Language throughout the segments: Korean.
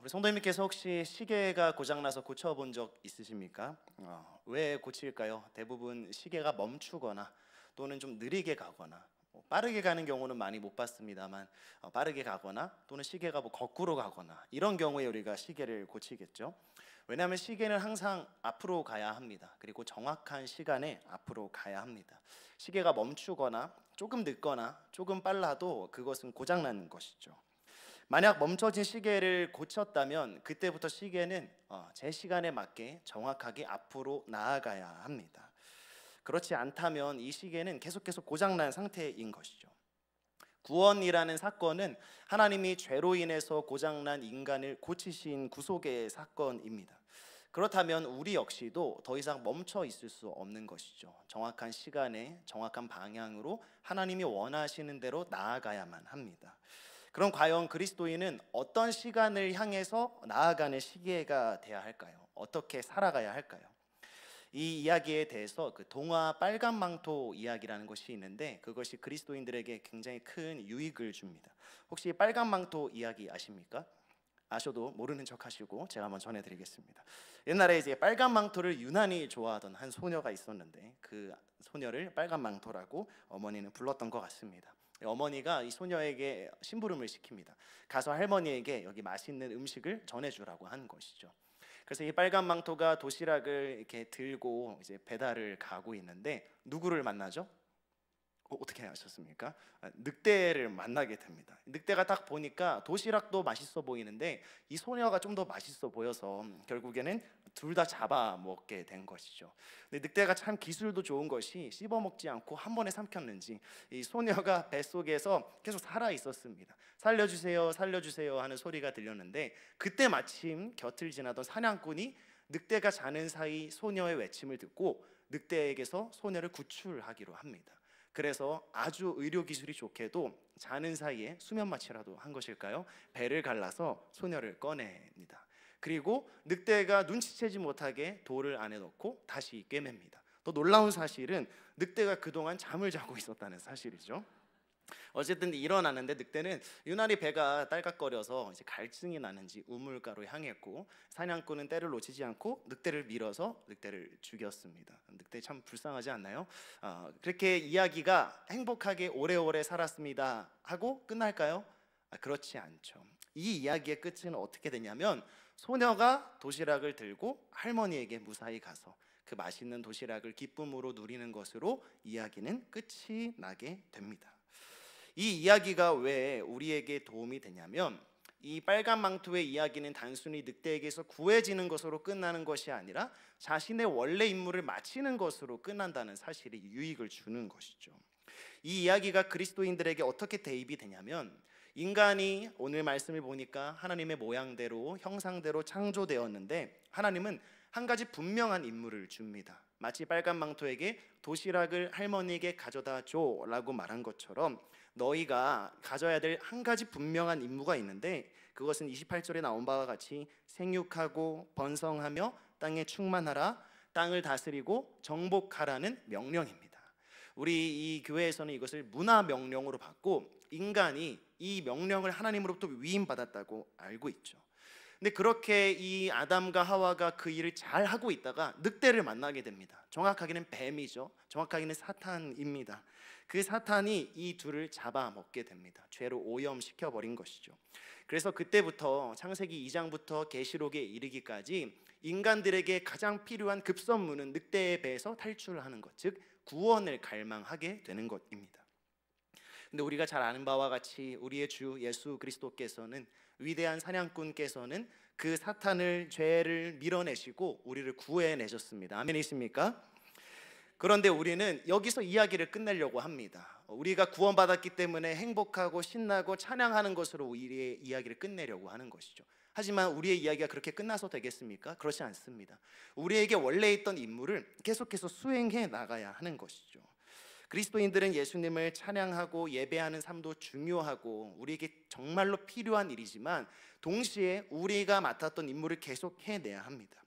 우리 성도님께서 혹시 시계가 고장나서 고쳐본 적 있으십니까? 왜 고칠까요? 대부분 시계가 멈추거나 또는 좀 느리게 가거나 빠르게 가는 경우는 많이 못 봤습니다만 빠르게 가거나 또는 시계가 거꾸로 가거나 이런 경우에 우리가 시계를 고치겠죠. 왜냐하면 시계는 항상 앞으로 가야 합니다. 그리고 정확한 시간에 앞으로 가야 합니다. 시계가 멈추거나 조금 늦거나 조금 빨라도 그것은 고장난 것이죠. 만약 멈춰진 시계를 고쳤다면 그때부터 시계는 제 시간에 맞게 정확하게 앞으로 나아가야 합니다. 그렇지 않다면 이 시계는 계속해서 고장난 상태인 것이죠. 구원이라는 사건은 하나님이 죄로 인해서 고장난 인간을 고치신 구속의 사건입니다. 그렇다면 우리 역시도 더 이상 멈춰 있을 수 없는 것이죠. 정확한 시간에 정확한 방향으로 하나님이 원하시는 대로 나아가야만 합니다. 그럼 과연 그리스도인은 어떤 시간을 향해서 나아가는 시계가 돼야 할까요? 어떻게 살아가야 할까요? 이 이야기에 대해서 그 동화 빨간 망토 이야기라는 것이 있는데 그것이 그리스도인들에게 굉장히 큰 유익을 줍니다. 혹시 빨간 망토 이야기 아십니까? 아셔도 모르는 척 하시고 제가 한번 전해드리겠습니다. 옛날에 이제 빨간 망토를 유난히 좋아하던 한 소녀가 있었는데 그 소녀를 빨간 망토라고 어머니는 불렀던 것 같습니다. 어머니가 이 소녀에게 심부름을 시킵니다. 가서 할머니에게 여기 맛있는 음식을 전해주라고 한 것이죠. 그래서 이 빨간 망토가 도시락을 이렇게 들고 이제 배달을 가고 있는데 누구를 만나죠? 어떻게 아셨습니까? 늑대를 만나게 됩니다. 늑대가 딱 보니까 도시락도 맛있어 보이는데 이 소녀가 좀 더 맛있어 보여서 결국에는 둘 다 잡아먹게 된 것이죠. 근데 늑대가 참 기술도 좋은 것이 씹어먹지 않고 한 번에 삼켰는지 이 소녀가 뱃속에서 계속 살아 있었습니다. 살려주세요, 살려주세요 하는 소리가 들렸는데 그때 마침 곁을 지나던 사냥꾼이 늑대가 자는 사이 소녀의 외침을 듣고 늑대에게서 소녀를 구출하기로 합니다. 그래서 아주 의료 기술이 좋게도 자는 사이에 수면 마취라도 한 것일까요? 배를 갈라서 소녀를 꺼냅니다. 그리고 늑대가 눈치채지 못하게 돌을 안에 넣고 다시 꿰맵니다. 더 놀라운 사실은 늑대가 그동안 잠을 자고 있었다는 사실이죠. 어쨌든 일어나는데 늑대는 유난히 배가 딸깍거려서 이제 갈증이 나는지 우물가로 향했고 사냥꾼은 때를 놓치지 않고 늑대를 밀어서 늑대를 죽였습니다. 늑대 참 불쌍하지 않나요? 그렇게 이야기가 행복하게 오래오래 살았습니다 하고 끝날까요? 그렇지 않죠. 이 이야기의 끝은 어떻게 되냐면 소녀가 도시락을 들고 할머니에게 무사히 가서 그 맛있는 도시락을 기쁨으로 누리는 것으로 이야기는 끝이 나게 됩니다. 이 이야기가 왜 우리에게 도움이 되냐면 이 빨간 망토의 이야기는 단순히 늑대에게서 구해지는 것으로 끝나는 것이 아니라 자신의 원래 임무를 마치는 것으로 끝난다는 사실이 유익을 주는 것이죠. 이 이야기가 그리스도인들에게 어떻게 대입이 되냐면 인간이 오늘 말씀을 보니까 하나님의 모양대로 형상대로 창조되었는데 하나님은 한 가지 분명한 임무를 줍니다. 마치 빨간 망토에게 도시락을 할머니에게 가져다 줘라고 말한 것처럼 너희가 가져야 될 한 가지 분명한 임무가 있는데 그것은 28절에 나온 바와 같이 생육하고 번성하며 땅에 충만하라 땅을 다스리고 정복하라는 명령입니다. 우리 이 교회에서는 이것을 문화 명령으로 받고 인간이 이 명령을 하나님으로부터 위임받았다고 알고 있죠. 근데 그렇게 이 아담과 하와가 그 일을 잘 하고 있다가 늑대를 만나게 됩니다. 정확하게는 뱀이죠. 정확하게는 사탄입니다. 그 사탄이 이 둘을 잡아먹게 됩니다. 죄로 오염시켜 버린 것이죠. 그래서 그때부터 창세기 2장부터 계시록에 이르기까지 인간들에게 가장 필요한 급선무는 늑대의 배에서 탈출하는 것, 즉 구원을 갈망하게 되는 것입니다. 근데 우리가 잘 아는 바와 같이 우리의 주 예수 그리스도께서는 위대한 사냥꾼께서는 그 사탄을 죄를 밀어내시고 우리를 구해내셨습니다. 아멘이십니까? 그런데 우리는 여기서 이야기를 끝내려고 합니다. 우리가 구원받았기 때문에 행복하고 신나고 찬양하는 것으로 우리의 이야기를 끝내려고 하는 것이죠. 하지만 우리의 이야기가 그렇게 끝나서 되겠습니까? 그렇지 않습니다. 우리에게 원래 있던 임무를 계속해서 수행해 나가야 하는 것이죠. 그리스도인들은 예수님을 찬양하고 예배하는 삶도 중요하고 우리에게 정말로 필요한 일이지만 동시에 우리가 맡았던 임무를 계속 해내야 합니다.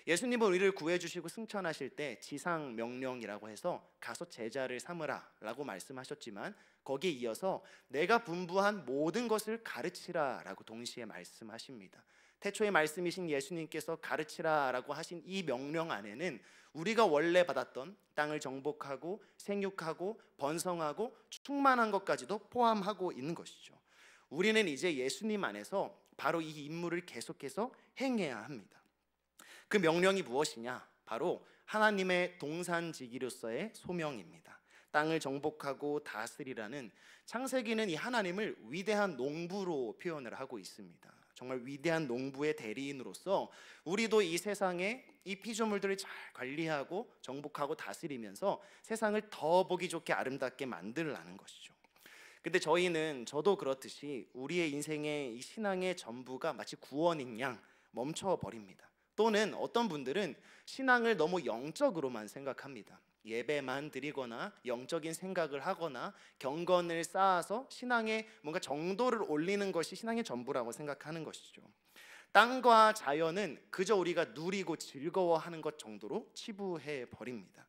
예수님은 우리를 구해주시고 승천하실 때 지상 명령이라고 해서 가서 제자를 삼으라 라고 말씀하셨지만, 거기에 이어서 내가 분부한 모든 것을 가르치라 라고 동시에 말씀하십니다. 태초의 말씀이신 예수님께서 가르치라 라고 하신 이 명령 안에는 우리가 원래 받았던 땅을 정복하고 생육하고 번성하고 충만한 것까지도 포함하고 있는 것이죠. 우리는 이제 예수님 안에서 바로 이 임무를 계속해서 행해야 합니다. 그 명령이 무엇이냐? 바로 하나님의 동산지기로서의 소명입니다. 땅을 정복하고 다스리라는, 창세기는 이 하나님을 위대한 농부로 표현을 하고 있습니다. 정말 위대한 농부의 대리인으로서 우리도 이 세상에 이 피조물들을 잘 관리하고 정복하고 다스리면서 세상을 더 보기 좋게 아름답게 만들라는 것이죠. 근데 저도 그렇듯이 우리의 인생의 이 신앙의 전부가 마치 구원인 양 멈춰버립니다. 또는 어떤 분들은 신앙을 너무 영적으로만 생각합니다. 예배만 드리거나 영적인 생각을 하거나 경건을 쌓아서 신앙의 뭔가 정도를 올리는 것이 신앙의 전부라고 생각하는 것이죠. 땅과 자연은 그저 우리가 누리고 즐거워하는 것 정도로 치부해 버립니다.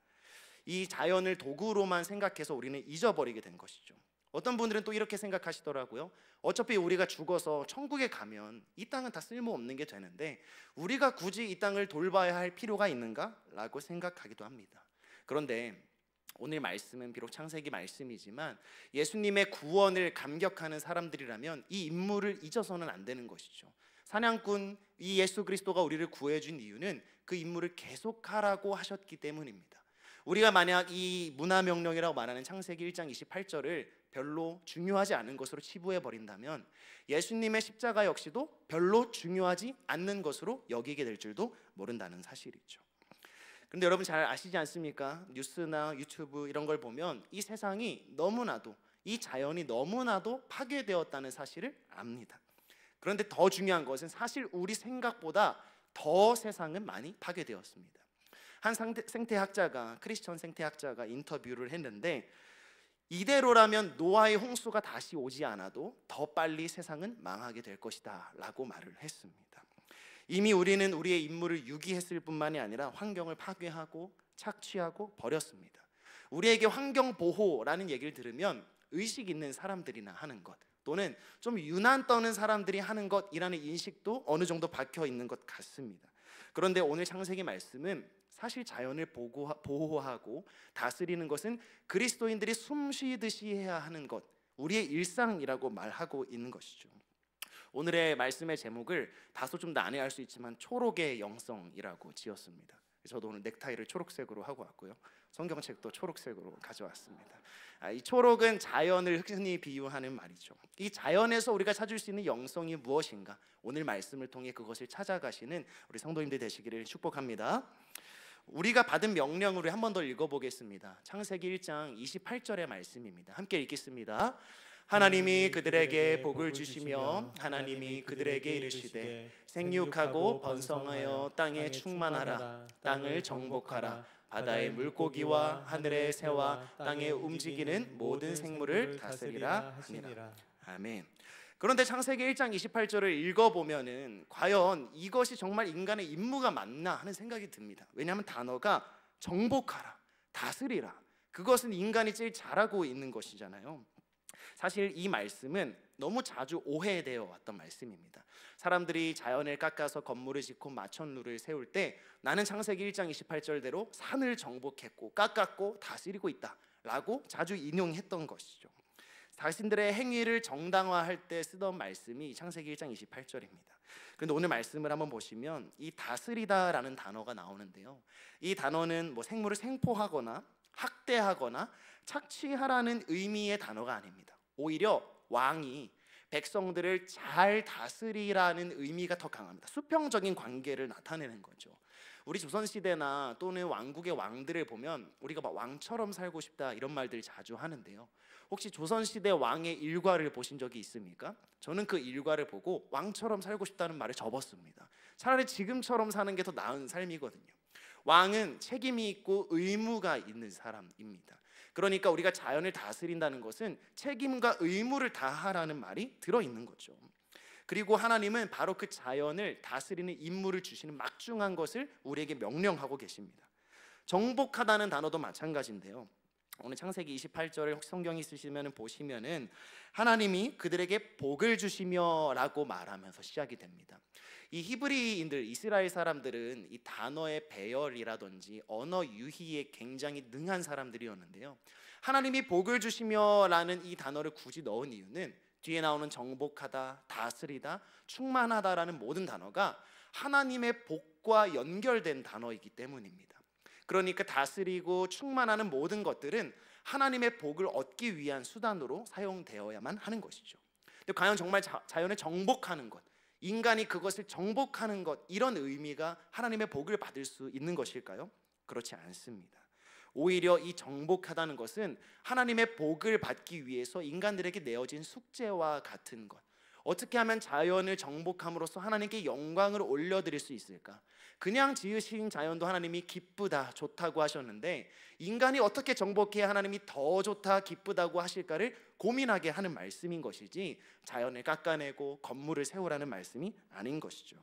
이 자연을 도구로만 생각해서 우리는 잊어버리게 된 것이죠. 어떤 분들은 또 이렇게 생각하시더라고요. 어차피 우리가 죽어서 천국에 가면 이 땅은 다 쓸모없는 게 되는데 우리가 굳이 이 땅을 돌봐야 할 필요가 있는가? 라고 생각하기도 합니다. 그런데 오늘 말씀은 비록 창세기 말씀이지만 예수님의 구원을 감격하는 사람들이라면 이 임무를 잊어서는 안 되는 것이죠. 사냥꾼 이 예수 그리스도가 우리를 구해준 이유는 그 임무를 계속하라고 하셨기 때문입니다. 우리가 만약 이 문화명령이라고 말하는 창세기 1장 28절을 별로 중요하지 않은 것으로 치부해 버린다면 예수님의 십자가 역시도 별로 중요하지 않는 것으로 여기게 될 줄도 모른다는 사실이죠. 그런데 여러분 잘 아시지 않습니까? 뉴스나 유튜브 이런 걸 보면 이 세상이 너무나도, 이 자연이 너무나도 파괴되었다는 사실을 압니다. 그런데 더 중요한 것은 사실 우리 생각보다 더 세상은 많이 파괴되었습니다. 한 생태학자가, 크리스천 생태학자가 인터뷰를 했는데 이대로라면 노아의 홍수가 다시 오지 않아도 더 빨리 세상은 망하게 될 것이다 라고 말을 했습니다. 이미 우리는 우리의 임무를 유기했을 뿐만이 아니라 환경을 파괴하고 착취하고 버렸습니다. 우리에게 환경보호라는 얘기를 들으면 의식 있는 사람들이나 하는 것, 또는 좀 유난 떠는 사람들이 하는 것이라는 인식도 어느 정도 박혀 있는 것 같습니다. 그런데 오늘 창세기 말씀은 사실 자연을 보호하고 다스리는 것은 그리스도인들이 숨쉬듯이 해야 하는 것, 우리의 일상이라고 말하고 있는 것이죠. 오늘의 말씀의 제목을 다소 좀 난해할 수 있지만 초록의 영성이라고 지었습니다. 저도 오늘 넥타이를 초록색으로 하고 왔고요. 성경책도 초록색으로 가져왔습니다. 이 초록은 자연을 흔히 비유하는 말이죠. 이 자연에서 우리가 찾을 수 있는 영성이 무엇인가? 오늘 말씀을 통해 그것을 찾아가시는 우리 성도님들 되시기를 축복합니다. 우리가 받은 명령으로 한 번 더 읽어보겠습니다. 창세기 1장 28절의 말씀입니다. 함께 읽겠습니다. 하나님이 그들에게 복을 주시며 하나님이 그들에게 이르시되 생육하고 번성하여 땅에 충만하라. 땅을 정복하라. 바다의 물고기와 하늘의 새와 땅에 움직이는 모든 생물을 다스리라 하니라. 아멘. 그런데 창세기 1장 28절을 읽어보면은 과연 이것이 정말 인간의 임무가 맞나 하는 생각이 듭니다. 왜냐하면 단어가 정복하라, 다스리라, 그것은 인간이 제일 잘하고 있는 것이잖아요. 사실 이 말씀은 너무 자주 오해되어 왔던 말씀입니다. 사람들이 자연을 깎아서 건물을 짓고 마천루를 세울 때 나는 창세기 1장 28절대로 산을 정복했고 깎았고 다스리고 있다 라고 자주 인용했던 것이죠. 자신들의 행위를 정당화할 때 쓰던 말씀이 창세기 1장 28절입니다. 그런데 오늘 말씀을 한번 보시면 이 다스리다라는 단어가 나오는데요, 이 단어는 생물을 생포하거나 학대하거나 착취하라는 의미의 단어가 아닙니다. 오히려 왕이 백성들을 잘 다스리라는 의미가 더 강합니다. 수평적인 관계를 나타내는 거죠. 우리 조선시대나 또는 왕국의 왕들을 보면 우리가 막 왕처럼 살고 싶다 이런 말들 자주 하는데요, 혹시 조선시대 왕의 일과를 보신 적이 있습니까? 저는 그 일과를 보고 왕처럼 살고 싶다는 말을 접었습니다. 차라리 지금처럼 사는 게 더 나은 삶이거든요. 왕은 책임이 있고 의무가 있는 사람입니다. 그러니까 우리가 자연을 다스린다는 것은 책임과 의무를 다하라는 말이 들어있는 거죠. 그리고 하나님은 바로 그 자연을 다스리는 임무를 주시는 막중한 것을 우리에게 명령하고 계십니다. 정복하다는 단어도 마찬가지인데요. 오늘 창세기 28절을 혹시 성경이 있으시면 보시면은 하나님이 그들에게 복을 주시며라고 말하면서 시작이 됩니다. 이 히브리인들, 이스라엘 사람들은 이 단어의 배열이라든지 언어 유희에 굉장히 능한 사람들이었는데요. 하나님이 복을 주시며라는 이 단어를 굳이 넣은 이유는 뒤에 나오는 정복하다, 다스리다, 충만하다라는 모든 단어가 하나님의 복과 연결된 단어이기 때문입니다. 그러니까 다스리고 충만하는 모든 것들은 하나님의 복을 얻기 위한 수단으로 사용되어야만 하는 것이죠. 근데 과연 정말 자연을 정복하는 것, 인간이 그것을 정복하는 것, 이런 의미가 하나님의 복을 받을 수 있는 것일까요? 그렇지 않습니다. 오히려 이 정복하다는 것은 하나님의 복을 받기 위해서 인간들에게 내어진 숙제와 같은 것. 어떻게 하면 자연을 정복함으로써 하나님께 영광을 올려드릴 수 있을까? 그냥 지으신 자연도 하나님이 기쁘다, 좋다고 하셨는데 인간이 어떻게 정복해야 하나님이 더 좋다, 기쁘다고 하실까를 고민하게 하는 말씀인 것이지 자연을 깎아내고 건물을 세우라는 말씀이 아닌 것이죠.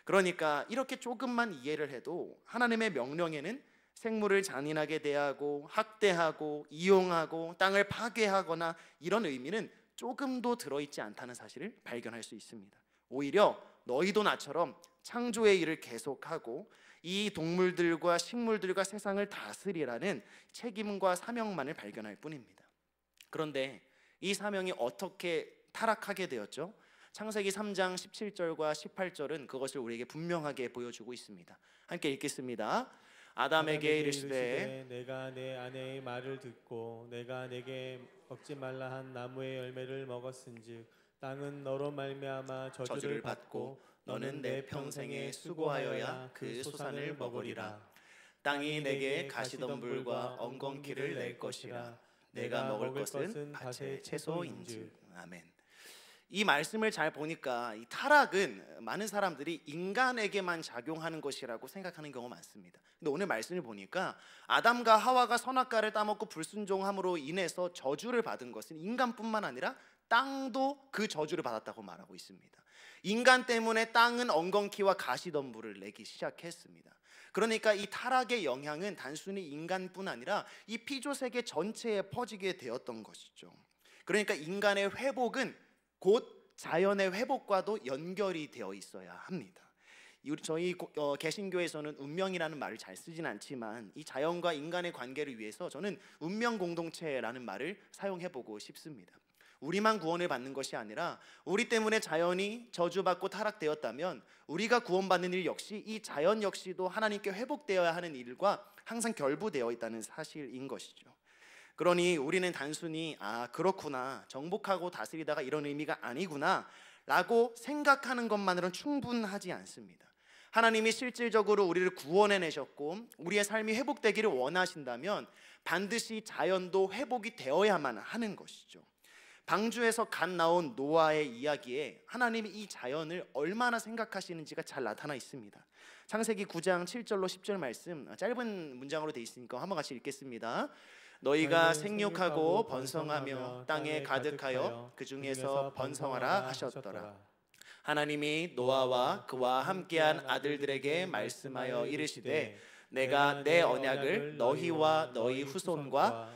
그러니까 이렇게 조금만 이해를 해도 하나님의 명령에는 생물을 잔인하게 대하고 학대하고 이용하고 땅을 파괴하거나 이런 의미는 조금도 들어있지 않다는 사실을 발견할 수 있습니다. 오히려 너희도 나처럼 창조의 일을 계속하고 이 동물들과 식물들과 세상을 다스리라는 책임과 사명만을 발견할 뿐입니다. 그런데 이 사명이 어떻게 타락하게 되었죠? 창세기 3장 17절과 18절은 그것을 우리에게 분명하게 보여주고 있습니다. 함께 읽겠습니다. 아담에게 이르시되 내가 내 아내의 말을 듣고 내가 내게 먹지 말라 한 나무의 열매를 먹었은즉 땅은 너로 말미암아 저주를 받고 너는 내 평생에 수고하여야 그 소산을 먹으리라. 땅이 내게 가시덤불과 엉겅퀴를 낼 것이라. 내가 먹을 것은 밭의 채소인즉. 아멘. 이 말씀을 잘 보니까 이 타락은 많은 사람들이 인간에게만 작용하는 것이라고 생각하는 경우가 많습니다. 근데 오늘 말씀을 보니까 아담과 하와가 선악과를 따먹고 불순종함으로 인해서 저주를 받은 것은 인간뿐만 아니라 땅도 그 저주를 받았다고 말하고 있습니다. 인간 때문에 땅은 엉겅퀴와 가시덤불을 내기 시작했습니다. 그러니까 이 타락의 영향은 단순히 인간뿐 아니라 이 피조세계 전체에 퍼지게 되었던 것이죠. 그러니까 인간의 회복은 곧 자연의 회복과도 연결이 되어 있어야 합니다. 저희 개신교에서는 운명이라는 말을 잘 쓰진 않지만 이 자연과 인간의 관계를 위해서 저는 운명 공동체라는 말을 사용해보고 싶습니다. 우리만 구원을 받는 것이 아니라 우리 때문에 자연이 저주받고 타락되었다면 우리가 구원받는 일 역시 이 자연 역시도 하나님께 회복되어야 하는 일과 항상 결부되어 있다는 사실인 것이죠. 그러니 우리는 단순히 그렇구나, 정복하고 다스리다가 이런 의미가 아니구나 라고 생각하는 것만으로는 충분하지 않습니다. 하나님이 실질적으로 우리를 구원해내셨고 우리의 삶이 회복되기를 원하신다면 반드시 자연도 회복이 되어야만 하는 것이죠. 방주에서 갓 나온 노아의 이야기에 하나님이 이 자연을 얼마나 생각하시는지가 잘 나타나 있습니다. 창세기 9장 7절로 10절 말씀, 짧은 문장으로 되어 있으니까 한번 같이 읽겠습니다. 너희가 생육하고 번성하며 땅에 가득하여 그 중에서 번성하라 하셨더라. 하나님이 노아와 그와 함께한 아들들에게 말씀하여 이르시되 내가 내 언약을 너희와 너희 후손과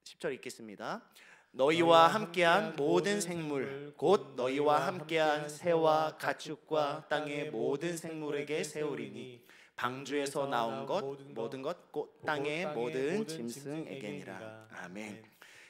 10절 읽겠습니다. 너희와 함께한 모든 생물 곧 너희와 함께한 새와 가축과 땅의 모든 생물에게 세우리니 방주에서 나온 것 모든 것 곧 땅의 모든 짐승에게니라. 아멘.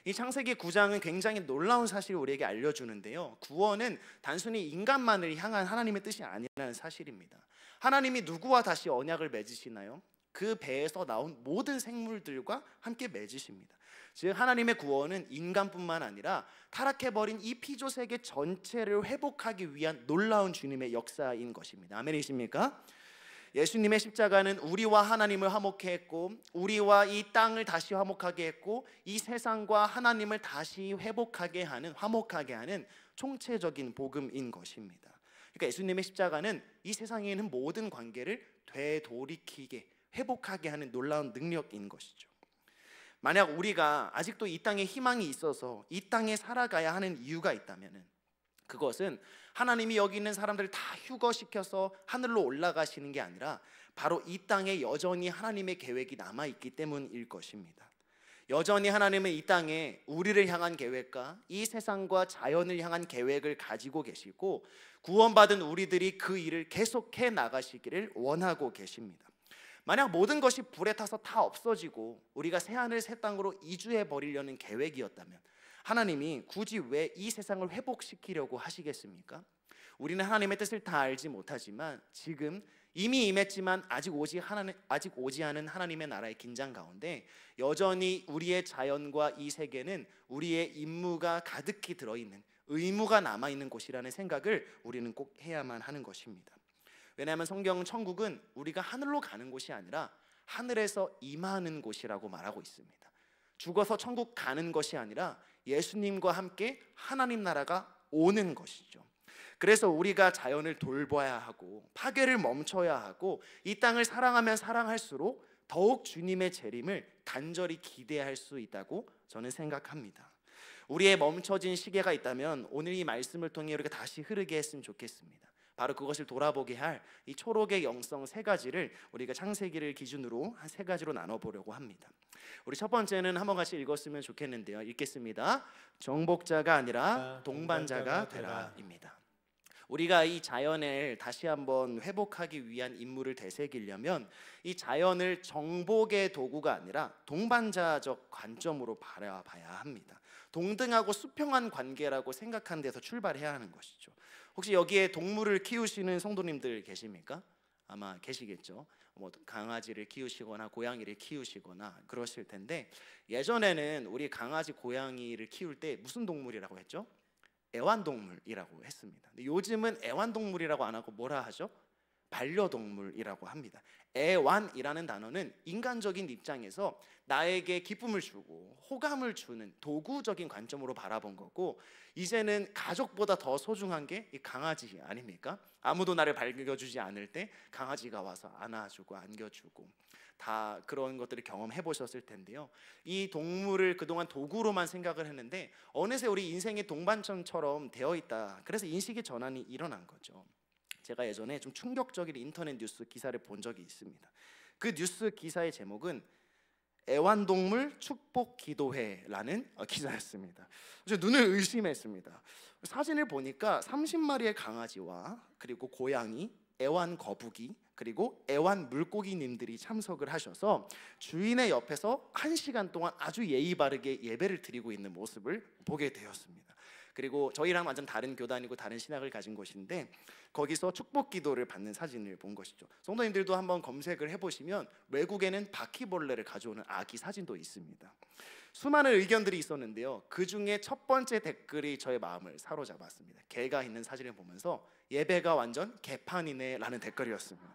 이 창세기 9장은 굉장히 놀라운 사실을 우리에게 알려주는데요. 구원은 단순히 인간만을 향한 하나님의 뜻이 아니라는 사실입니다. 하나님이 누구와 다시 언약을 맺으시나요? 그 배에서 나온 모든 생물들과 함께 맺으십니다. 즉 하나님의 구원은 인간뿐만 아니라 타락해버린 이 피조세계 전체를 회복하기 위한 놀라운 주님의 역사인 것입니다. 아멘이십니까? 예수님의 십자가는 우리와 하나님을 화목케 했고 우리와 이 땅을 다시 화목하게 했고 이 세상과 하나님을 다시 회복하게 하는, 화목하게 하는 총체적인 복음인 것입니다. 그러니까 예수님의 십자가는 이 세상에 있는 모든 관계를 되돌이키게, 회복하게 하는 놀라운 능력인 것이죠. 만약 우리가 아직도 이 땅에 희망이 있어서 이 땅에 살아가야 하는 이유가 있다면 그것은 하나님이 여기 있는 사람들을 다 휴거시켜서 하늘로 올라가시는 게 아니라 바로 이 땅에 여전히 하나님의 계획이 남아있기 때문일 것입니다. 여전히 하나님은 이 땅에 우리를 향한 계획과 이 세상과 자연을 향한 계획을 가지고 계시고 구원받은 우리들이 그 일을 계속해 나가시기를 원하고 계십니다. 만약 모든 것이 불에 타서 다 없어지고 우리가 새하늘 새 땅으로 이주해 버리려는 계획이었다면 하나님이 굳이 왜 이 세상을 회복시키려고 하시겠습니까? 우리는 하나님의 뜻을 다 알지 못하지만 지금 이미 임했지만 아직 오지 않은 하나님의 나라의 긴장 가운데 여전히 우리의 자연과 이 세계는 우리의 임무가 가득히 들어있는, 의무가 남아있는 곳이라는 생각을 우리는 꼭 해야만 하는 것입니다. 왜냐하면 성경 천국은 우리가 하늘로 가는 곳이 아니라 하늘에서 임하는 곳이라고 말하고 있습니다. 죽어서 천국 가는 것이 아니라 예수님과 함께 하나님 나라가 오는 것이죠. 그래서 우리가 자연을 돌봐야 하고 파괴를 멈춰야 하고 이 땅을 사랑하면 사랑할수록 더욱 주님의 재림을 간절히 기대할 수 있다고 저는 생각합니다. 우리의 멈춰진 시계가 있다면 오늘 이 말씀을 통해 우리가 다시 흐르게 했으면 좋겠습니다. 바로 그것을 돌아보게 할 이 초록의 영성 세 가지를 우리가 창세기를 기준으로 한 세 가지로 나눠보려고 합니다. 우리 첫 번째는 한번 같이 읽었으면 좋겠는데요. 읽겠습니다. 정복자가 아니라 동반자가 되라입니다. 우리가 이 자연을 다시 한번 회복하기 위한 임무를 되새기려면 이 자연을 정복의 도구가 아니라 동반자적 관점으로 바라봐야 합니다. 동등하고 수평한 관계라고 생각하는 데서 출발해야 하는 것이죠. 혹시 여기에 동물을 키우시는 성도님들 계십니까? 아마 계시겠죠. 뭐 강아지를 키우시거나 고양이를 키우시거나 그러실 텐데 예전에는 우리 강아지 고양이를 키울 때 무슨 동물이라고 했죠? 애완동물이라고 했습니다. 근데 요즘은 애완동물이라고 안 하고 뭐라 하죠? 반려동물이라고 합니다. 애완이라는 단어는 인간적인 입장에서 나에게 기쁨을 주고 호감을 주는 도구적인 관점으로 바라본 거고 이제는 가족보다 더 소중한 게 이 강아지 아닙니까? 아무도 나를 반겨주지 않을 때 강아지가 와서 안아주고 안겨주고 다 그런 것들을 경험해 보셨을 텐데요. 이 동물을 그동안 도구로만 생각을 했는데 어느새 우리 인생의 동반천처럼 되어 있다. 그래서 인식의 전환이 일어난 거죠. 제가 예전에 좀 충격적인 인터넷 뉴스 기사를 본 적이 있습니다. 그 뉴스 기사의 제목은 애완동물 축복 기도회라는 기사였습니다. 그래서 눈을 의심했습니다. 사진을 보니까 30마리의 강아지와 그리고 고양이, 애완 거북이 그리고 애완 물고기님들이 참석을 하셔서 주인의 옆에서 1시간 동안 아주 예의 바르게 예배를 드리고 있는 모습을 보게 되었습니다. 그리고 저희랑 완전 다른 교단이고 다른 신학을 가진 곳인데 거기서 축복 기도를 받는 사진을 본 것이죠. 성도님들도 한번 검색을 해보시면 외국에는 바퀴벌레를 가져오는 아기 사진도 있습니다. 수많은 의견들이 있었는데요. 그 중에 첫 번째 댓글이 저의 마음을 사로잡았습니다. 개가 있는 사진을 보면서 예배가 완전 개판이네 라는 댓글이었습니다.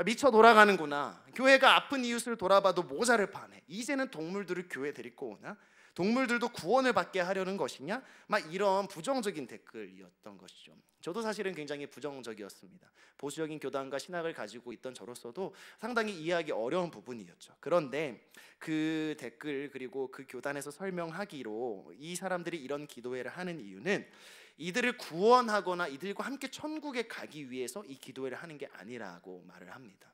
미쳐 돌아가는구나. 교회가 아픈 이웃을 돌아봐도 모자를 파네. 이제는 동물들을 교회 데리고 오나? 동물들도 구원을 받게 하려는 것이냐? 막 이런 부정적인 댓글이었던 것이죠. 저도 사실은 굉장히 부정적이었습니다. 보수적인 교단과 신학을 가지고 있던 저로서도 상당히 이해하기 어려운 부분이었죠. 그런데 그 댓글 그리고 그 교단에서 설명하기로 이 사람들이 이런 기도회를 하는 이유는 이들을 구원하거나 이들과 함께 천국에 가기 위해서 이 기도회를 하는 게 아니라고 말을 합니다.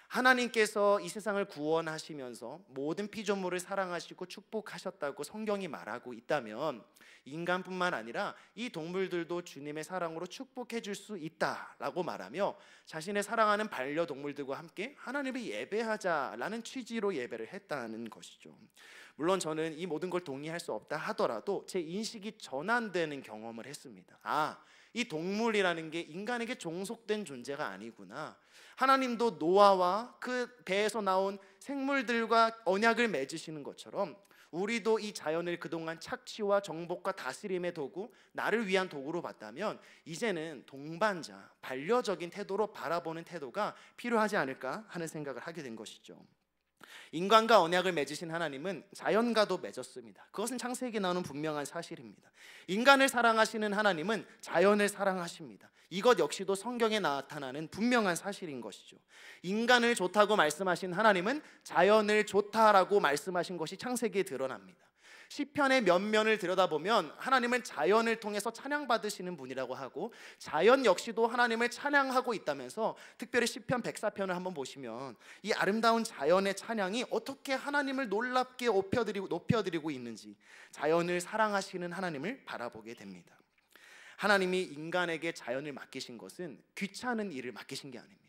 하나님께서 이 세상을 구원하시면서 모든 피조물을 사랑하시고 축복하셨다고 성경이 말하고 있다면 인간뿐만 아니라 이 동물들도 주님의 사랑으로 축복해 줄 수 있다라고 말하며 자신의 사랑하는 반려동물들과 함께 하나님을 예배하자라는 취지로 예배를 했다는 것이죠. 물론 저는 이 모든 걸 동의할 수 없다 하더라도 제 인식이 전환되는 경험을 했습니다. 이 동물이라는 게 인간에게 종속된 존재가 아니구나. 하나님도 노아와 그 배에서 나온 생물들과 언약을 맺으시는 것처럼 우리도 이 자연을 그동안 착취와 정복과 다스림의 도구, 나를 위한 도구로 봤다면 이제는 동반자, 반려적인 태도로 바라보는 태도가 필요하지 않을까 하는 생각을 하게 된 것이죠. 인간과 언약을 맺으신 하나님은 자연과도 맺었습니다. 그것은 창세기에 나오는 분명한 사실입니다. 인간을 사랑하시는 하나님은 자연을 사랑하십니다. 이것 역시도 성경에 나타나는 분명한 사실인 것이죠. 인간을 좋다고 말씀하신 하나님은 자연을 좋다라고 말씀하신 것이 창세기에 드러납니다. 시편의 면면을 들여다보면 하나님은 자연을 통해서 찬양받으시는 분이라고 하고 자연 역시도 하나님을 찬양하고 있다면서, 특별히 시편 104편을 한번 보시면 이 아름다운 자연의 찬양이 어떻게 하나님을 놀랍게 높여드리고 있는지, 자연을 사랑하시는 하나님을 바라보게 됩니다. 하나님이 인간에게 자연을 맡기신 것은 귀찮은 일을 맡기신 게 아닙니다.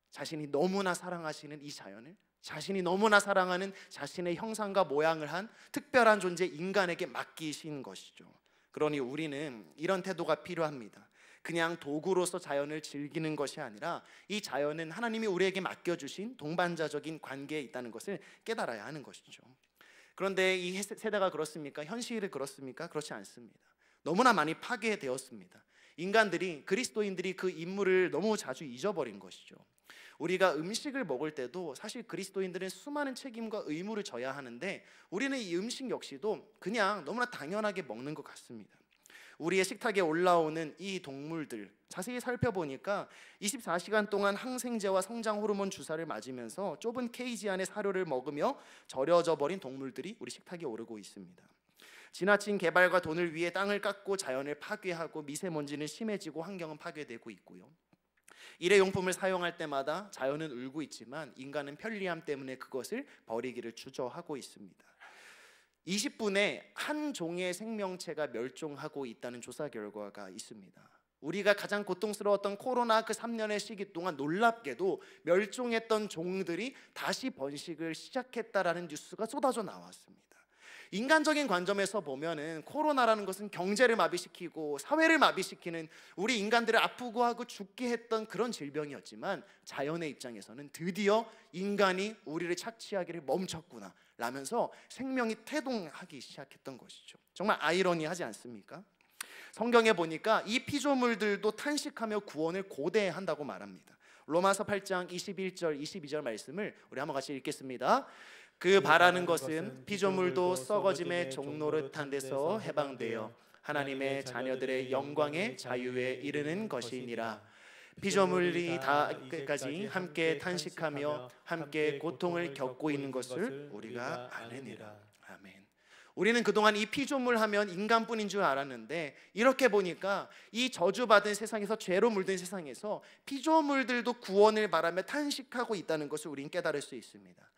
자신이 너무나 사랑하시는 이 자연을, 자신이 너무나 사랑하는 자신의 형상과 모양을 한 특별한 존재 인간에게 맡기신 것이죠. 그러니 우리는 이런 태도가 필요합니다. 그냥 도구로서 자연을 즐기는 것이 아니라 이 자연은 하나님이 우리에게 맡겨주신 동반자적인 관계에 있다는 것을 깨달아야 하는 것이죠. 그런데 이 세대가 그렇습니까? 현실이 그렇습니까? 그렇지 않습니다. 너무나 많이 파괴되었습니다. 인간들이, 그리스도인들이 그 인물을 너무 자주 잊어버린 것이죠. 우리가 음식을 먹을 때도 사실 그리스도인들은 수많은 책임과 의무를 져야 하는데 우리는 이 음식 역시도 그냥 너무나 당연하게 먹는 것 같습니다. 우리의 식탁에 올라오는 이 동물들 자세히 살펴보니까 24시간 동안 항생제와 성장 호르몬 주사를 맞으면서 좁은 케이지 안에 사료를 먹으며 절여져 버린 동물들이 우리 식탁에 오르고 있습니다. 지나친 개발과 돈을 위해 땅을 깎고 자연을 파괴하고 미세먼지는 심해지고 환경은 파괴되고 있고요. 일회용품을 사용할 때마다 자연은 울고 있지만 인간은 편리함 때문에 그것을 버리기를 주저하고 있습니다. 20분에 한 종의 생명체가 멸종하고 있다는 조사 결과가 있습니다. 우리가 가장 고통스러웠던 코로나 그 3년의 시기 동안 놀랍게도 멸종했던 종들이 다시 번식을 시작했다라는 뉴스가 쏟아져 나왔습니다. 인간적인 관점에서 보면은 코로나라는 것은 경제를 마비시키고 사회를 마비시키는, 우리 인간들을 아프고 하고 죽게 했던 그런 질병이었지만 자연의 입장에서는 드디어 인간이 우리를 착취하기를 멈췄구나 라면서 생명이 태동하기 시작했던 것이죠. 정말 아이러니하지 않습니까? 성경에 보니까 이 피조물들도 탄식하며 구원을 고대한다고 말합니다. 로마서 8장 21절 22절 말씀을 우리 한번 같이 읽겠습니다. 그 바라는 것은 피조물도 썩어짐의 종노릇한 데서 해방되어 하나님의 자녀들의 영광의 자유에 이르는 것이니라. 피조물이 다 끝까지 함께 탄식하며 함께 고통을 겪고 있는 것을 우리가 아느니라. 아멘. 우리는 그동안 이 피조물 하면 인간뿐인 줄 알았는데 이렇게 보니까 이 저주받은 세상에서, 죄로 물든 세상에서 피조물들도 구원을 바라며 탄식하고 있다는 것을 우리는 깨달을 수 있습니다.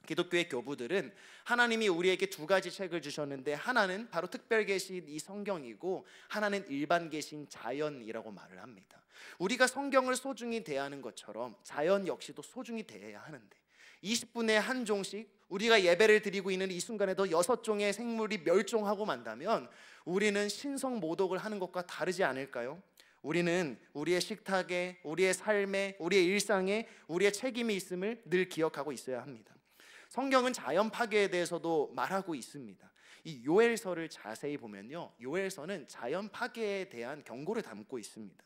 기독교의 교부들은 하나님이 우리에게 두 가지 책을 주셨는데 하나는 바로 특별 계신 이 성경이고 하나는 일반 계신 자연이라고 말을 합니다. 우리가 성경을 소중히 대하는 것처럼 자연 역시도 소중히 대해야 하는데 20분에 한 종씩 우리가 예배를 드리고 있는 이 순간에도 6종의 생물이 멸종하고 만다면 우리는 신성모독을 하는 것과 다르지 않을까요? 우리는 우리의 식탁에, 우리의 삶에, 우리의 일상에 우리의 책임이 있음을 늘 기억하고 있어야 합니다. 성경은 자연 파괴에 대해서도 말하고 있습니다. 이 요엘서를 자세히 보면요, 요엘서는 자연 파괴에 대한 경고를 담고 있습니다.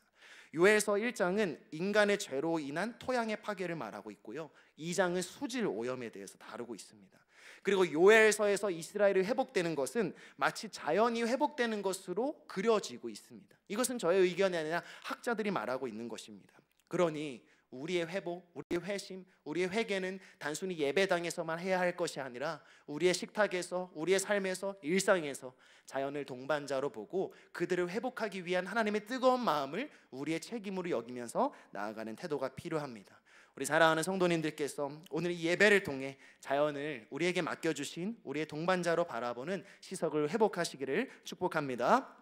요엘서 1장은 인간의 죄로 인한 토양의 파괴를 말하고 있고요, 2장은 수질 오염에 대해서 다루고 있습니다. 그리고 요엘서에서 이스라엘이 회복되는 것은 마치 자연이 회복되는 것으로 그려지고 있습니다. 이것은 저의 의견이 아니라 학자들이 말하고 있는 것입니다. 그러니 우리의 회복, 우리의 회심, 우리의 회개는 단순히 예배당에서만 해야 할 것이 아니라 우리의 식탁에서, 우리의 삶에서, 일상에서 자연을 동반자로 보고 그들을 회복하기 위한 하나님의 뜨거운 마음을 우리의 책임으로 여기면서 나아가는 태도가 필요합니다. 우리 사랑하는 성도님들께서 오늘 이 예배를 통해 자연을 우리에게 맡겨주신 우리의 동반자로 바라보는 시선을 회복하시기를 축복합니다.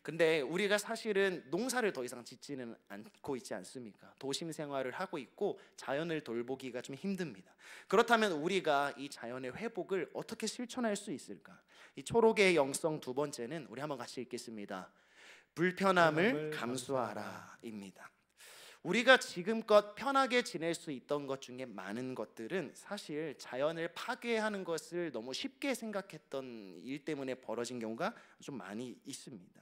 근데 우리가 사실은 농사를 더 이상 짓지는 않고 있지 않습니까? 도심 생활을 하고 있고 자연을 돌보기가 좀 힘듭니다. 그렇다면 우리가 이 자연의 회복을 어떻게 실천할 수 있을까? 이 초록의 영성 두 번째는 우리 한번 같이 읽겠습니다. 불편함을 감수하라입니다. 우리가 지금껏 편하게 지낼 수 있던 것 중에 많은 것들은 사실 자연을 파괴하는 것을 너무 쉽게 생각했던 일 때문에 벌어진 경우가 좀 많이 있습니다.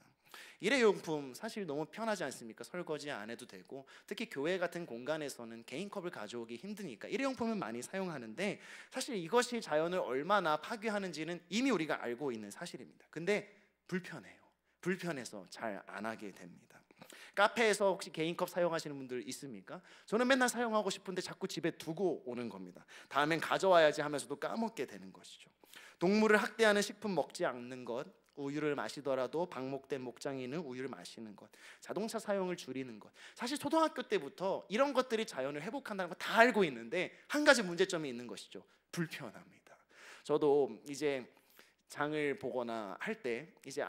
일회용품 사실 너무 편하지 않습니까? 설거지 안 해도 되고, 특히 교회 같은 공간에서는 개인컵을 가져오기 힘드니까 일회용품을 많이 사용하는데 사실 이것이 자연을 얼마나 파괴하는지는 이미 우리가 알고 있는 사실입니다. 근데 불편해요. 불편해서 잘 안 하게 됩니다. 카페에서 혹시 개인컵 사용하시는 분들 있습니까? 저는 맨날 사용하고 싶은데 자꾸 집에 두고 오는 겁니다. 다음엔 가져와야지 하면서도 까먹게 되는 것이죠. 동물을 학대하는 식품 먹지 않는 것, 우유를 마시더라도 방목된 목장에 있는 우유를 마시는 것, 자동차 사용을 줄이는 것. 사실 초등학교 때부터 이런 것들이 자연을 회복한다는 거 다 알고 있는데 한 가지 문제점이 있는 것이죠. 불편합니다. 저도 이제 장을 보거나 할 때 이제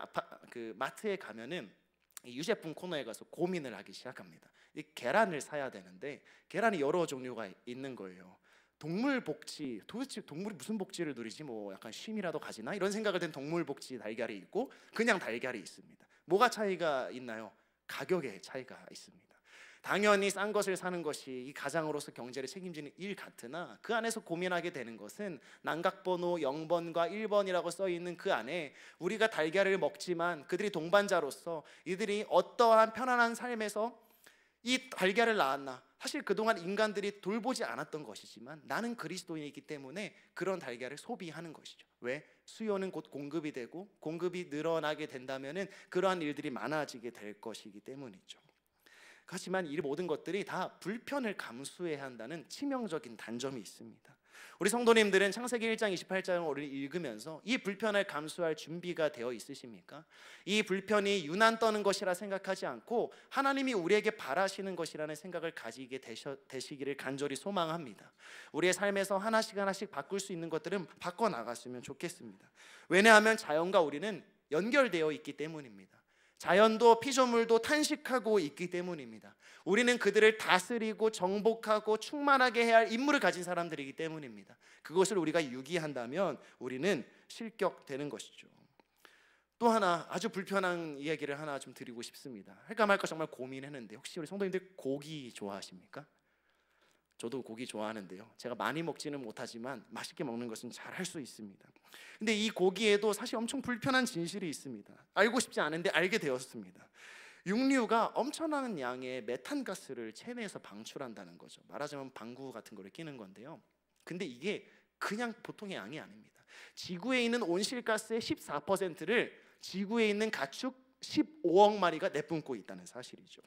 그 마트에 가면은 이 유제품 코너에 가서 고민을 하기 시작합니다. 이 계란을 사야 되는데 계란이 여러 종류가 있는 거예요. 동물 복지, 도대체 동물이 무슨 복지를 누리지? 뭐 약간 쉼이라도 가지나? 이런 생각을 든 동물 복지 달걀이 있고 그냥 달걀이 있습니다. 뭐가 차이가 있나요? 가격의 차이가 있습니다. 당연히 싼 것을 사는 것이 이 가장으로서 경제를 책임지는 일 같으나 그 안에서 고민하게 되는 것은 난각번호 0번과 1번이라고 써 있는 그 안에 우리가 달걀을 먹지만 그들이 동반자로서 이들이 어떠한 편안한 삶에서 이 달걀을 낳았나? 사실 그동안 인간들이 돌보지 않았던 것이지만 나는 그리스도인이기 때문에 그런 달걀을 소비하는 것이죠. 왜? 수요는 곧 공급이 되고 공급이 늘어나게 된다면은 그러한 일들이 많아지게 될 것이기 때문이죠. 하지만 이 모든 것들이 다 불편을 감수해야 한다는 치명적인 단점이 있습니다. 우리 성도님들은 창세기 1장 28장을 읽으면서 이 불편을 감수할 준비가 되어 있으십니까? 이 불편이 유난 떠는 것이라 생각하지 않고 하나님이 우리에게 바라시는 것이라는 생각을 가지게 되시기를 간절히 소망합니다. 우리의 삶에서 하나씩 하나씩 바꿀 수 있는 것들은 바꿔나갔으면 좋겠습니다. 왜냐하면 자연과 우리는 연결되어 있기 때문입니다. 자연도 피조물도 탄식하고 있기 때문입니다. 우리는 그들을 다스리고 정복하고 충만하게 해야 할 임무를 가진 사람들이기 때문입니다. 그것을 우리가 유기한다면 우리는 실격되는 것이죠. 또 하나 아주 불편한 이야기를 하나 좀 드리고 싶습니다. 할까 말까 정말 고민했는데 혹시 우리 성도님들 고기 좋아하십니까? 저도 고기 좋아하는데요. 제가 많이 먹지는 못하지만 맛있게 먹는 것은 잘 할 수 있습니다. 근데 이 고기에도 사실 엄청 불편한 진실이 있습니다. 알고 싶지 않은데 알게 되었습니다. 육류가 엄청난 양의 메탄가스를 체내에서 방출한다는 거죠. 말하자면 방구 같은 거를 끼는 건데요. 근데 이게 그냥 보통의 양이 아닙니다. 지구에 있는 온실가스의 14%를 지구에 있는 가축 15억 마리가 내뿜고 있다는 사실이죠.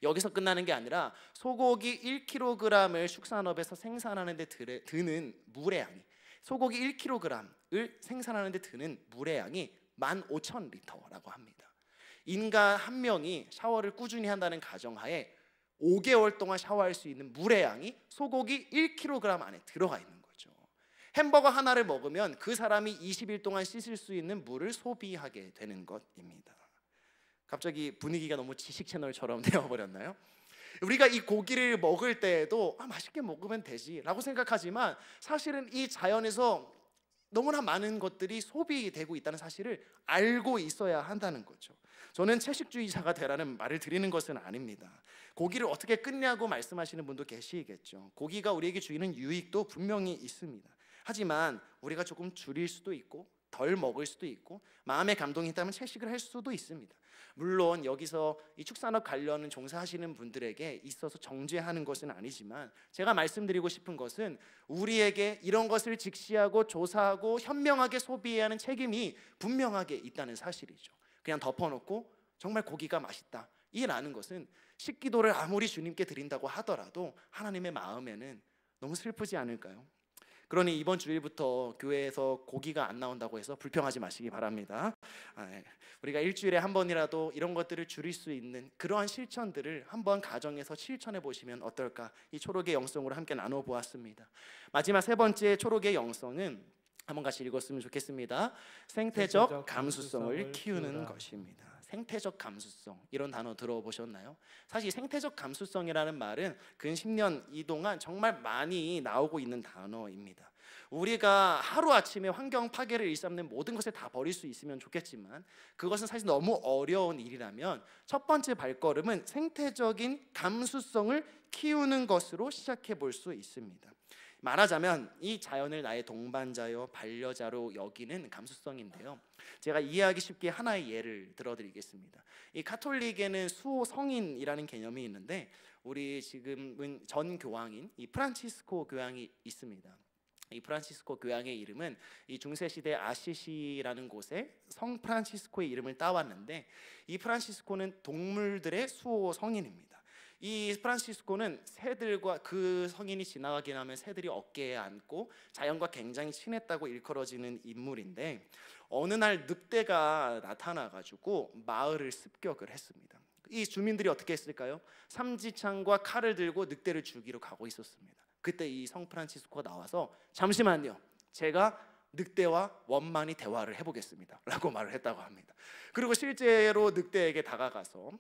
여기서 끝나는 게 아니라 소고기 1kg을 축산업에서 생산하는 데 드는 물의 양이, 소고기 1kg을 생산하는 데 드는 물의 양이 15,000리터라고 합니다. 인간 한 명이 샤워를 꾸준히 한다는 가정하에 5개월 동안 샤워할 수 있는 물의 양이 소고기 1kg 안에 들어가 있는 거죠. 햄버거 하나를 먹으면 그 사람이 20일 동안 씻을 수 있는 물을 소비하게 되는 것입니다. 갑자기 분위기가 너무 지식 채널처럼 되어버렸나요? 우리가 이 고기를 먹을 때에도 맛있게 먹으면 되지 라고 생각하지만 사실은 이 자연에서 너무나 많은 것들이 소비되고 있다는 사실을 알고 있어야 한다는 거죠. 저는 채식주의자가 되라는 말을 드리는 것은 아닙니다. 고기를 어떻게 끊냐고 말씀하시는 분도 계시겠죠. 고기가 우리에게 주는 유익도 분명히 있습니다. 하지만 우리가 조금 줄일 수도 있고 덜 먹을 수도 있고 마음의 감동이 있다면 채식을 할 수도 있습니다. 물론 여기서 이 축산업 관련 종사하시는 분들에게 있어서 정죄하는 것은 아니지만 제가 말씀드리고 싶은 것은 우리에게 이런 것을 직시하고 조사하고 현명하게 소비해야 하는 책임이 분명하게 있다는 사실이죠. 그냥 덮어놓고 정말 고기가 맛있다 이라는 것은 식기도를 아무리 주님께 드린다고 하더라도 하나님의 마음에는 너무 슬프지 않을까요? 그러니 이번 주일부터 교회에서 고기가 안 나온다고 해서 불평하지 마시기 바랍니다. 우리가 일주일에 한 번이라도 이런 것들을 줄일 수 있는 그러한 실천들을 한번 가정에서 실천해 보시면 어떨까? 이 초록의 영성으로 함께 나눠 보았습니다. 마지막 세 번째 초록의 영성은 한번 같이 읽었으면 좋겠습니다. 생태적 감수성을 키우는 것입니다. 생태적 감수성, 이런 단어 들어보셨나요? 사실 생태적 감수성이라는 말은 근 10년 이동안 정말 많이 나오고 있는 단어입니다. 우리가 하루아침에 환경 파괴를 일삼는 모든 것을 다 버릴 수 있으면 좋겠지만 그것은 사실 너무 어려운 일이라면 첫 번째 발걸음은 생태적인 감수성을 키우는 것으로 시작해 볼 수 있습니다. 말하자면 이 자연을 나의 동반자요 반려자로 여기는 감수성인데요. 제가 이해하기 쉽게 하나의 예를 들어드리겠습니다. 이 가톨릭에는 수호 성인이라는 개념이 있는데 우리 지금은 전 교황인 이 프란치스코 교황이 있습니다. 이 프란시스코 교황의 이름은 이 중세 시대 아시시라는 곳에 성 프란시스코의 이름을 따왔는데, 이 프란시스코는 동물들의 수호 성인입니다. 이 프란시스코는 새들과 그 성인이 지나가긴 하면 새들이 어깨에 안고 자연과 굉장히 친했다고 일컬어지는 인물인데, 어느 날 늑대가 나타나가지고 마을을 습격을 했습니다. 이 주민들이 어떻게 했을까요? 삼지창과 칼을 들고 늑대를 죽이러 가고 있었습니다. 그때 이 성 프란시스코가 나와서 잠시만요, 제가 늑대와 원만히 대화를 해보겠습니다 라고 말을 했다고 합니다. 그리고 실제로 늑대에게 다가가서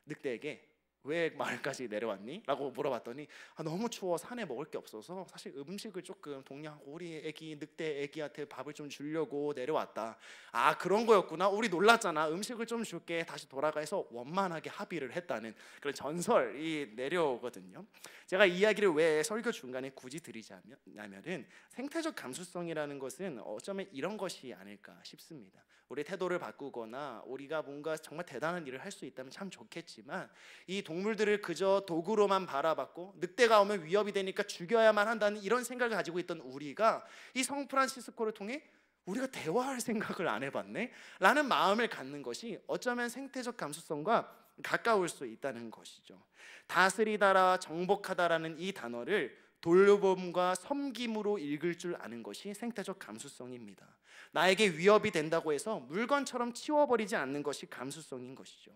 늑대에게 왜 마을까지 내려왔니? 라고 물어봤더니 너무 추워 산에 먹을 게 없어서 사실 음식을 조금 동양하고 우리 애기 늑대 애기한테 밥을 좀 주려고 내려왔다. 아, 그런 거였구나. 우리 놀랐잖아. 음식을 좀 줄게. 다시 돌아가서 원만하게 합의를 했다는 그런 전설이 내려오거든요. 제가 이 이야기를 왜 설교 중간에 굳이 드리자면은 생태적 감수성이라는 것은 어쩌면 이런 것이 아닐까 싶습니다. 우리 태도를 바꾸거나 우리가 뭔가 정말 대단한 일을 할 수 있다면 참 좋겠지만, 이 동물들을 그저 도구로만 바라봤고 늑대가 오면 위협이 되니까 죽여야만 한다는 이런 생각을 가지고 있던 우리가 이 성 프란시스코를 통해 우리가 대화할 생각을 안 해봤네? 라는 마음을 갖는 것이 어쩌면 생태적 감수성과 가까울 수 있다는 것이죠. 다스리다라 정복하다라는 이 단어를 돌봄과 섬김으로 읽을 줄 아는 것이 생태적 감수성입니다. 나에게 위협이 된다고 해서 물건처럼 치워버리지 않는 것이 감수성인 것이죠.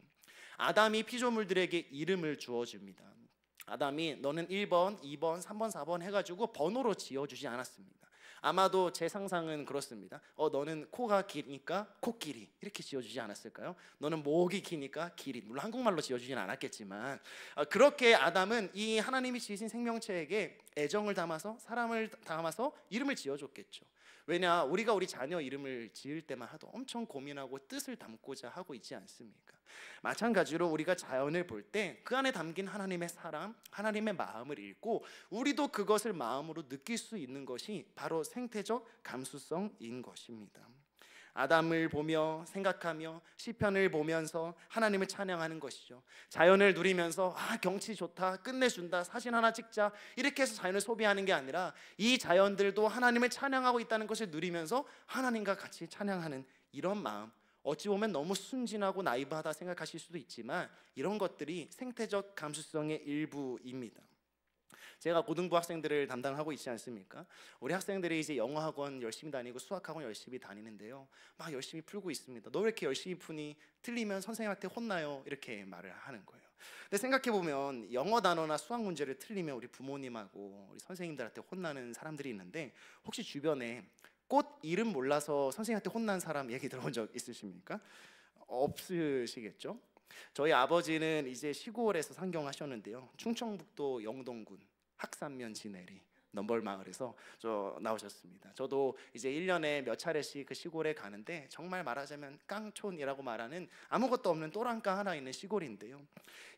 아담이 피조물들에게 이름을 주어줍니다. 아담이 너는 1번, 2번, 3번, 4번 해가지고 번호로 지어주지 않았습니다. 아마도 제 상상은 그렇습니다. 너는 코가 기니까 코끼리 이렇게 지어주지 않았을까요? 너는 목이 기니까 기린. 물론 한국말로 지어주진 않았겠지만, 그렇게 아담은 이 하나님이 지으신 생명체에게 애정을 담아서 사랑을 담아서 이름을 지어줬겠죠. 왜냐, 우리가 우리 자녀 이름을 지을 때만 하도 엄청 고민하고 뜻을 담고자 하고 있지 않습니까? 마찬가지로 우리가 자연을 볼 때 그 안에 담긴 하나님의 사랑, 하나님의 마음을 읽고 우리도 그것을 마음으로 느낄 수 있는 것이 바로 생태적 감수성인 것입니다. 아담을 보며 생각하며 시편을 보면서 하나님을 찬양하는 것이죠. 자연을 누리면서 경치 좋다, 끝내준다, 사진 하나 찍자 이렇게 해서 자연을 소비하는 게 아니라 이 자연들도 하나님을 찬양하고 있다는 것을 누리면서 하나님과 같이 찬양하는 이런 마음, 어찌 보면 너무 순진하고 나이브하다 생각하실 수도 있지만 이런 것들이 생태적 감수성의 일부입니다. 제가 고등부 학생들을 담당하고 있지 않습니까? 우리 학생들이 이제 영어 학원 열심히 다니고 수학 학원 열심히 다니는데요, 막 열심히 풀고 있습니다. 너 왜 이렇게 열심히 푸니? 틀리면 선생님한테 혼나요. 이렇게 말을 하는 거예요. 근데 생각해 보면 영어 단어나 수학 문제를 틀리면 우리 부모님하고 우리 선생님들한테 혼나는 사람들이 있는데, 혹시 주변에 꽃 이름 몰라서 선생님한테 혼난 사람 얘기 들어본 적 있으십니까? 없으시겠죠? 저희 아버지는 이제 시골에서 상경하셨는데요, 충청북도 영동군 학산면 지내리 넘벌 마을에서 나오셨습니다. 저도 이제 1년에 몇 차례씩 그 시골에 가는데 정말 말하자면 깡촌이라고 말하는 아무것도 없는 또랑강 하나 있는 시골인데요,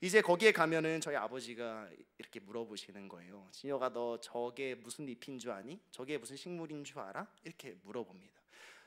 이제 거기에 가면은 저희 아버지가 이렇게 물어보시는 거예요. 진혁아, 너 저게 무슨 잎인 줄 아니? 저게 무슨 식물인 줄 알아? 이렇게 물어봅니다.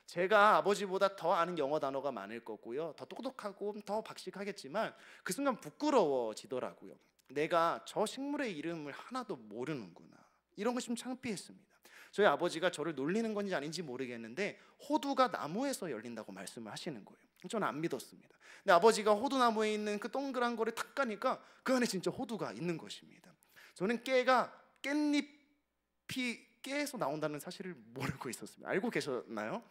제가 아버지보다 더 아는 영어 단어가 많을 거고요, 더 똑똑하고 더 박식하겠지만 그 순간 부끄러워지더라고요. 내가 저 식물의 이름을 하나도 모르는구나, 이런 것이 좀 창피했습니다. 저희 아버지가 저를 놀리는 건지 아닌지 모르겠는데 호두가 나무에서 열린다고 말씀을 하시는 거예요. 저는 안 믿었습니다. 근데 아버지가 호두나무에 있는 그 동그란 거를 탁 까니까 그 안에 진짜 호두가 있는 것입니다. 저는 깻잎이 깨에서 나온다는 사실을 모르고 있었습니다. 알고 계셨나요?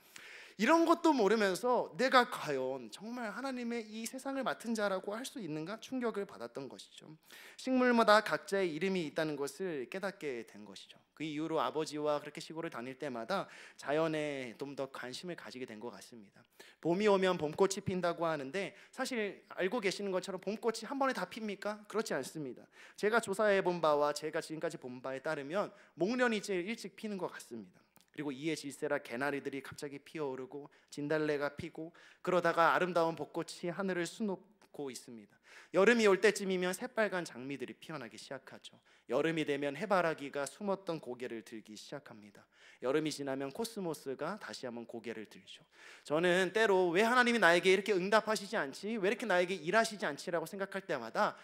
이런 것도 모르면서 내가 과연 정말 하나님의 이 세상을 맡은 자라고 할 수 있는가 충격을 받았던 것이죠. 식물마다 각자의 이름이 있다는 것을 깨닫게 된 것이죠. 그 이후로 아버지와 그렇게 시골을 다닐 때마다 자연에 좀 더 관심을 가지게 된 것 같습니다. 봄이 오면 봄꽃이 핀다고 하는데 사실 알고 계시는 것처럼 봄꽃이 한 번에 다 핍니까? 그렇지 않습니다. 제가 조사해 본 바와 제가 지금까지 본 바에 따르면 목련이 제일 일찍 피는 것 같습니다. 그리고 이에 질세라 개나리들이 갑자기 피어오르고 진달래가 피고, 그러다가 아름다운 벚꽃이 하늘을 수놓고 있습니다. 여름이 올 때쯤이면 새빨간 장미들이 피어나기 시작하죠. 여름이 되면 해바라기가 숨었던 고개를 들기 시작합니다. 여름이 지나면 코스모스가 다시 한번 고개를 들죠. 저는 때로 왜 하나님이 나에게 이렇게 응답하시지 않지? 왜 이렇게 나에게 일하시지 않지라고 생각할 때마다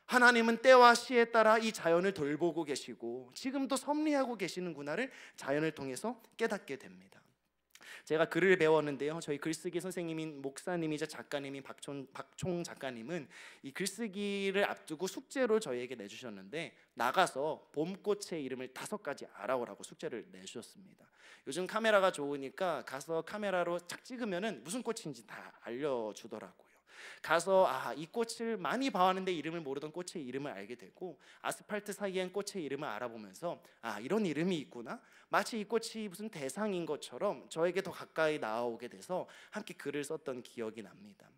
하나님은 때와 시에 따라 이 자연을 돌보고 계시고 지금도 섭리하고 계시는구나를 자연을 통해서 깨닫게 됩니다. 제가 글을 배웠는데요, 저희 글쓰기 선생님인 목사님이자 작가님인 박총 작가님은 이 글쓰기를 앞두고 숙제로 저희에게 내주셨는데, 나가서 봄꽃의 이름을 5가지 알아오라고 숙제를 내주셨습니다. 요즘 카메라가 좋으니까 가서 카메라로 착 찍으면은 무슨 꽃인지 다 알려주더라고요. 가서 이 꽃을 많이 봐왔는데 이름을 모르던 꽃의 이름을 알게 되고, 아스팔트 사이엔 꽃의 이름을 알아보면서 이런 이름이 있구나, 마치 이 꽃이 무슨 대상인 것처럼 저에게 더 가까이 나아오게 돼서 함께 글을 썼던 기억이 납니다.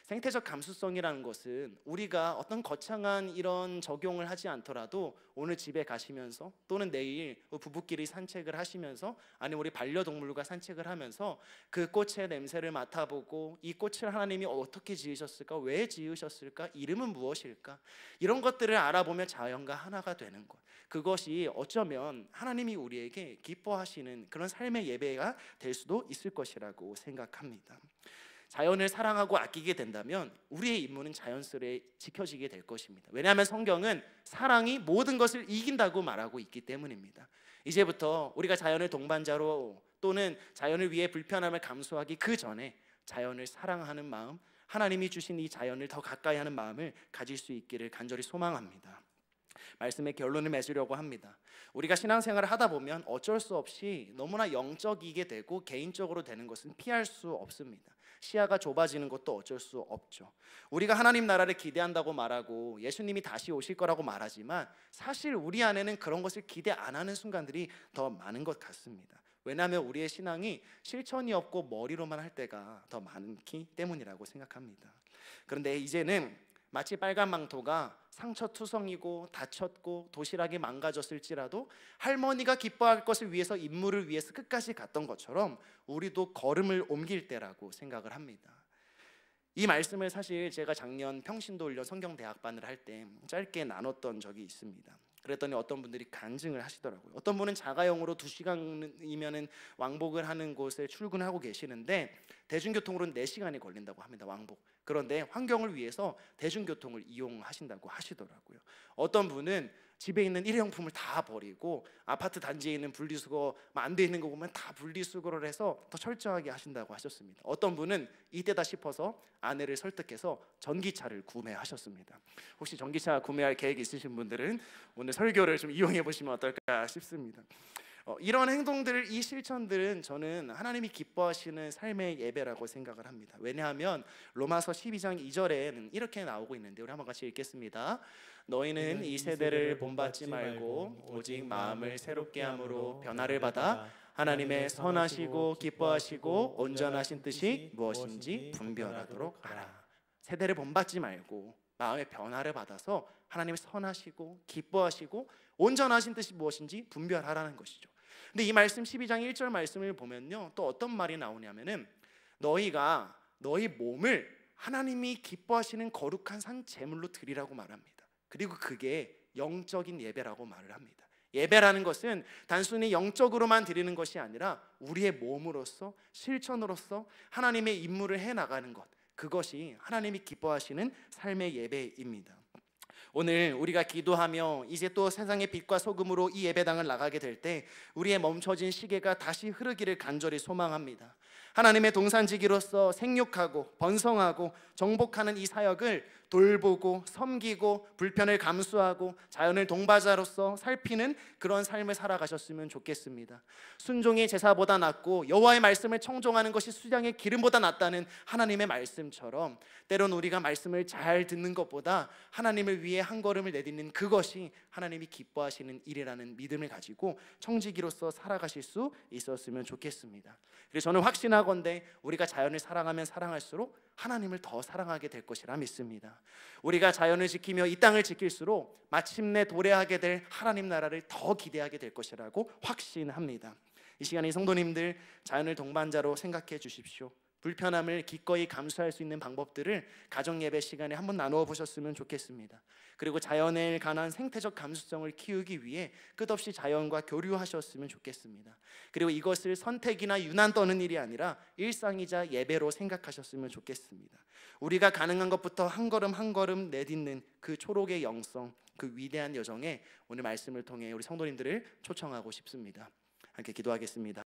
생태적 감수성이라는 것은 우리가 어떤 거창한 이런 적용을 하지 않더라도 오늘 집에 가시면서 또는 내일 부부끼리 산책을 하시면서, 아니면 우리 반려동물과 산책을 하면서 그 꽃의 냄새를 맡아보고, 이 꽃을 하나님이 어떻게 지으셨을까, 왜 지으셨을까, 이름은 무엇일까, 이런 것들을 알아보며 자연과 하나가 되는 것, 그것이 어쩌면 하나님이 우리에게 기뻐하시는 그런 삶의 예배가 될 수도 있을 것이라고 생각합니다. 자연을 사랑하고 아끼게 된다면 우리의 임무는 자연스레 지켜지게 될 것입니다. 왜냐하면 성경은 사랑이 모든 것을 이긴다고 말하고 있기 때문입니다. 이제부터 우리가 자연을 동반자로, 또는 자연을 위해 불편함을 감수하기 그 전에 자연을 사랑하는 마음, 하나님이 주신 이 자연을 더 가까이 하는 마음을 가질 수 있기를 간절히 소망합니다. 말씀의 결론을 맺으려고 합니다. 우리가 신앙생활을 하다 보면 어쩔 수 없이 너무나 영적이게 되고 개인적으로 되는 것은 피할 수 없습니다. 시야가 좁아지는 것도 어쩔 수 없죠. 우리가 하나님 나라를 기대한다고 말하고 예수님이 다시 오실 거라고 말하지만, 사실 우리 안에는 그런 것을 기대 안 하는 순간들이 더 많은 것 같습니다. 왜냐하면 우리의 신앙이 실천이 없고 머리로만 할 때가 더 많기 때문이라고 생각합니다. 그런데 이제는 마치 빨간 망토가 상처투성이고 다쳤고 도시락이 망가졌을지라도 할머니가 기뻐할 것을 위해서, 임무를 위해서 끝까지 갔던 것처럼 우리도 걸음을 옮길 때라고 생각을 합니다. 이 말씀을 사실 제가 작년 평신도훈련 성경대학반을 할 때 짧게 나눴던 적이 있습니다. 그랬더니 어떤 분들이 간증을 하시더라고요. 어떤 분은 자가용으로 2시간이면 왕복을 하는 곳에 출근하고 계시는데 대중교통으로는 4시간이 걸린다고 합니다, 왕복. 그런데 환경을 위해서 대중교통을 이용하신다고 하시더라고요. 어떤 분은 집에 있는 일회용품을 다 버리고 아파트 단지에 있는 분리수거 안 돼 있는 거 보면 다 분리수거를 해서 더 철저하게 하신다고 하셨습니다. 어떤 분은 이때다 싶어서 아내를 설득해서 전기차를 구매하셨습니다. 혹시 전기차 구매할 계획 있으신 분들은 오늘 설교를 좀 이용해 보시면 어떨까 싶습니다. 이런 행동들, 이 실천들은 저는 하나님이 기뻐하시는 삶의 예배라고 생각을 합니다. 왜냐하면 로마서 12장 2절에는 이렇게 나오고 있는데, 우리 한번 같이 읽겠습니다. 너희는 이 세대를 본받지 말고 오직 마음을 새롭게 함으로 변화를 받아 하나님의 선하시고 기뻐하시고 온전하신 뜻이 무엇인지 분별하도록 하라. 세대를 본받지 말고 마음의 변화를 받아서 하나님의 선하시고 기뻐하시고 온전하신 뜻이 무엇인지 분별하라는 것이죠. 근데 이 말씀 12장 1절 말씀을 보면요, 또 어떤 말이 나오냐면은 너희가 너희 몸을 하나님이 기뻐하시는 거룩한 산 제물로 드리라고 말합니다. 그리고 그게 영적인 예배라고 말을 합니다. 예배라는 것은 단순히 영적으로만 드리는 것이 아니라 우리의 몸으로서, 실천으로서 하나님의 임무를 해나가는 것, 그것이 하나님이 기뻐하시는 삶의 예배입니다. 오늘 우리가 기도하며 이제 또 세상의 빛과 소금으로 이 예배당을 나가게 될 때 우리의 멈춰진 시계가 다시 흐르기를 간절히 소망합니다. 하나님의 동산지기로서 생육하고 번성하고 정복하는 이 사역을 돌보고 섬기고 불편을 감수하고 자연을 동반자로서 살피는 그런 삶을 살아가셨으면 좋겠습니다. 순종이 제사보다 낫고 여호와의 말씀을 청종하는 것이 수장의 기름보다 낫다는 하나님의 말씀처럼, 때론 우리가 말씀을 잘 듣는 것보다 하나님을 위해 한 걸음을 내딛는 그것이 하나님이 기뻐하시는 일이라는 믿음을 가지고 청지기로서 살아가실 수 있었으면 좋겠습니다. 그래서 저는 확신하건대 우리가 자연을 사랑하면 사랑할수록 하나님을 더 사랑하게 될 것이라 믿습니다. 우리가 자연을 지키며 이 땅을 지킬수록 마침내 도래하게 될 하나님 나라를 더 기대하게 될 것이라고 확신합니다. 이 시간에 성도님들, 자연을 동반자로 생각해 주십시오. 불편함을 기꺼이 감수할 수 있는 방법들을 가정 예배 시간에 한번 나누어 보셨으면 좋겠습니다. 그리고 자연에 관한 생태적 감수성을 키우기 위해 끝없이 자연과 교류하셨으면 좋겠습니다. 그리고 이것을 선택이나 유난 떠는 일이 아니라 일상이자 예배로 생각하셨으면 좋겠습니다. 우리가 가능한 것부터 한 걸음 한 걸음 내딛는 그 초록의 영성, 그 위대한 여정에 오늘 말씀을 통해 우리 성도님들을 초청하고 싶습니다. 함께 기도하겠습니다.